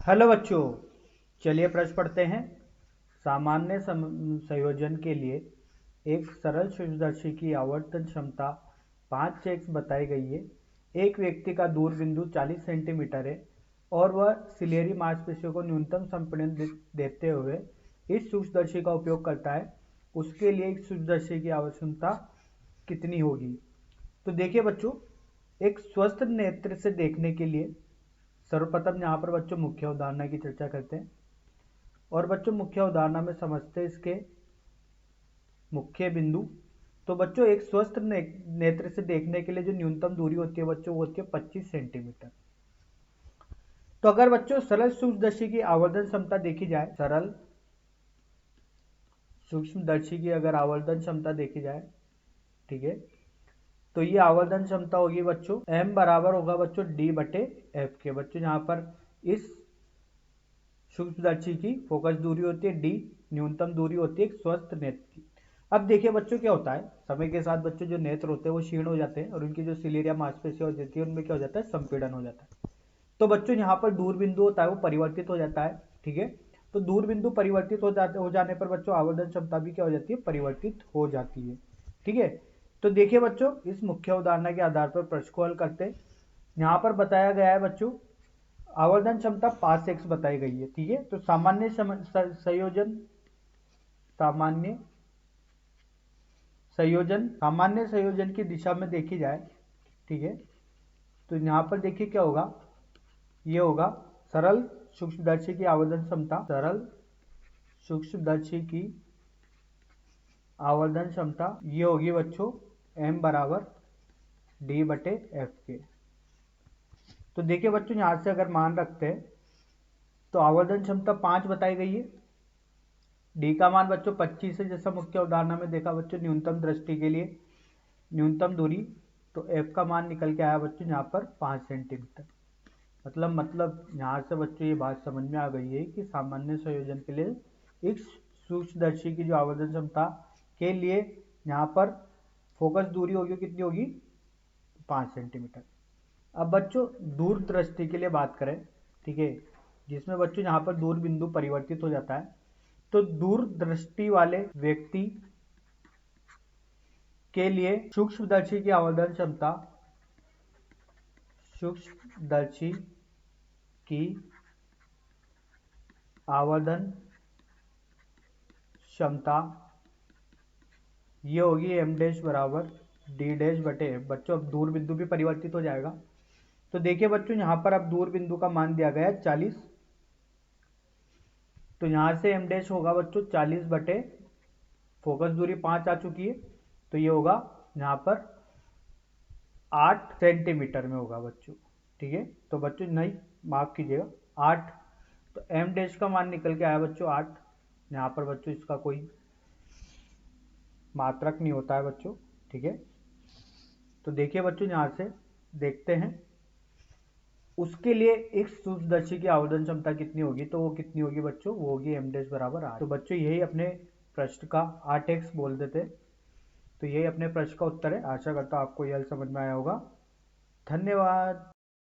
Hello बच्चों, चलिए प्रश्न पढ़ते हैं। सामान्य संयोजन के लिए एक सरल सूक्ष्मदर्शी की आवर्तन क्षमता 5x बताई गई है। एक व्यक्ति का दूर बिंदु 40 सेंटीमीटर है और वह सिलेरी मांसपेशियों को न्यूनतम संपीड़न देते हुए इस सूक्ष्मदर्शी का उपयोग करता है। उसके लिए एक सूक्ष्मदर्शी की आवश्यकता कितनी होगी? तो देखिए बच्चों, एक स्वस्थ नेत्र से देखने के लिए सर्वप्रथम यहाँ पर बच्चों मुख्य अवधारणा की चर्चा करते हैं और बच्चों मुख्य अवधारणा में समझते हैं इसके मुख्य बिंदु। तो बच्चों एक स्वस्थ नेत्र से देखने के लिए जो न्यूनतम दूरी होती है बच्चों वो होती है 25 सेंटीमीटर। तो अगर बच्चों सरल सूक्ष्मदर्शी की आवर्धन क्षमता देखी जाए, सरल सूक्ष्मदर्शी की अगर आवर्धन क्षमता देखी जाए, ठीक है, तो ये आवर्धन क्षमता होगी बच्चों m बराबर होगा बच्चों d बटे एफ के। बच्चों यहाँ पर इस सूक्ष्मदर्शी की फोकस दूरी होती है d, न्यूनतम दूरी होती है एक स्वस्थ नेत्र की। अब देखिए बच्चों क्या होता है, समय के साथ बच्चों जो नेत्र होते हैं वो क्षीण हो जाते हैं और उनकी जो सिलेरिया मांसपेशियां हो जाती है उनमें क्या हो जाता है, संपीड़न हो जाता है। तो बच्चों यहाँ पर दूर बिंदु होता है वो परिवर्तित हो जाता है, ठीक है। तो दूर बिंदु परिवर्तित हो जाने पर बच्चों आवर्धन क्षमता भी क्या हो जाती है, परिवर्तित हो जाती है, ठीक है। तो देखिए बच्चों, इस मुख्य उदाहरण के आधार पर प्रश्न को हल करते हैं। यहाँ पर बताया गया है बच्चों आवर्धन क्षमता 5x बताई गई है, ठीक है। तो सामान्य संयोजन की दिशा में देखी जाए, ठीक है, तो यहाँ पर देखिए क्या होगा, ये होगा सरल सूक्ष्मदर्शी की आवर्धन क्षमता, सरल सूक्ष्मदर्शी की आवर्धन क्षमता ये होगी बच्चों m बराबर d बटे एफ के। तो देखिए बच्चों यहाँ से अगर मान रखते हैं तो आवर्धन क्षमता 5 बताई गई है, डी का मान बच्चों 25 है जैसा मुख्य उदाहरण में देखा बच्चों न्यूनतम दृष्टि के लिए न्यूनतम दूरी, तो एफ का मान निकल के आया बच्चों यहाँ पर 5 सेंटीमीटर। मतलब यहाँ से बच्चों ये बात समझ में आ गई है कि सामान्य संयोजन के लिए एक सूक्ष्मदर्शी की जो आवर्धन क्षमता के लिए यहाँ पर फोकस दूरी होगी कितनी होगी, 5 सेंटीमीटर। अब बच्चों दूर दृष्टि के लिए बात करें, ठीक है, जिसमें बच्चों यहाँ पर दूर बिंदु परिवर्तित हो जाता है। तो दूर दृष्टि वाले व्यक्ति के लिए सूक्ष्मदर्शी की आवर्धन क्षमता, सूक्ष्मदर्शी की आवर्धन क्षमता ये होगी m डैश बराबर d डैश बटे f। बच्चों अब दूर बिंदु भी परिवर्तित हो जाएगा। तो देखिए बच्चों यहाँ पर अब दूर बिंदु का मान दिया गया है 40, तो यहाँ से m डैश होगा बच्चों 40 बटे फोकस दूरी 5 आ चुकी है, तो ये होगा यहाँ पर 8 सेंटीमीटर में होगा बच्चों, ठीक है। तो बच्चों नहीं, माफ कीजिएगा 8, तो m डैश का मान निकल के आया बच्चों 8। यहाँ पर बच्चों इसका कोई मात्रक नहीं होता है बच्चों, ठीक है। तो देखिए बच्चों यहाँ से देखते हैं उसके लिए एक सूक्ष्मदर्शी की आवर्धन क्षमता कितनी होगी, तो वो कितनी होगी बच्चों, वो होगी m डैश बराबर 8। तो बच्चों यही अपने प्रश्न का 8x बोल देते, तो यही अपने प्रश्न का उत्तर है। आशा करता हूँ आपको यह समझ में आया होगा। धन्यवाद।